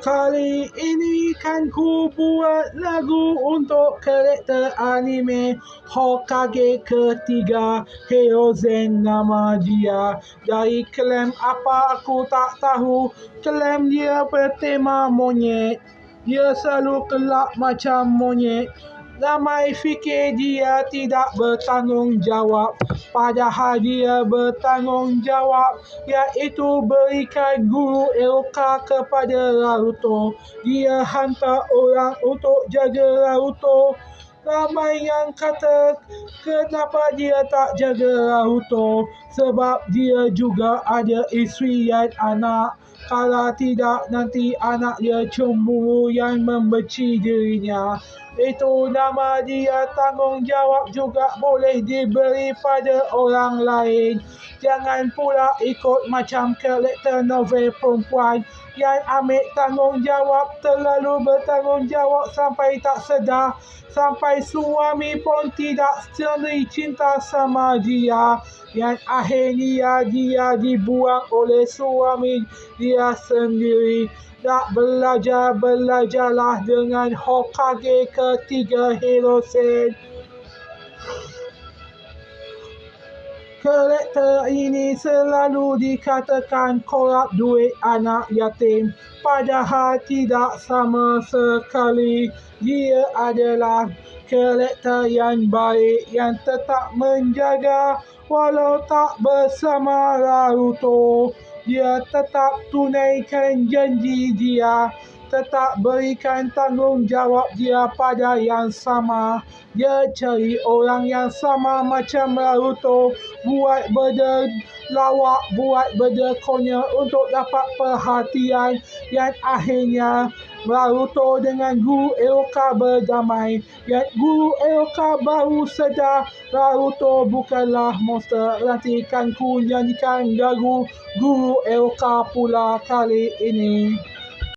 Kali ini kan ku buat lagu untuk karakter anime Hokage ketiga, Hiruzen nama dia. Dari klaim apa aku tak tahu, klaim dia bertema monyet. Dia selalu kelak macam monyet. Ramai fikir dia tidak bertanggungjawab, padahal dia bertanggungjawab, iaitu berikan guru Eoka kepada Naruto. Dia hantar orang untuk jaga Naruto. Ramai yang kata kenapa dia tak jaga Naruto, sebab dia juga ada isteri dan anak. Kalau tidak, nanti anak dia cemburu yang membenci dirinya. Itu nama dia. Tanggungjawab juga boleh diberi pada orang lain. Jangan pula ikut macam karakter novel perempuan yang ambil tanggungjawab, terlalu bertanggungjawab sampai tak sedar, sampai suami pun tidak sendiri cinta sama dia. Yang akhirnya dia dibuang oleh suami dia sendiri. Tak belajarlah dengan Hokage ketiga Hiruzen. Karakter ini selalu dikatakan korap duit anak yatim, padahal tidak sama sekali. Dia adalah karakter yang baik, yang tetap menjaga walau tak bersama Naruto. Dia tetap tunaikan janji dia, tetap berikan tanggungjawab dia pada yang sama. Dia cari orang yang sama macam Naruto, buat benda lawak, buat benda konyol untuk dapat perhatian. Yang akhirnya Naruto dengan Guru Eoka berdamai. Yang Guru Eoka baru sedar Naruto bukanlah monster. Nanti kan ku nyanyikan lagu Guru Eoka pula kali ini.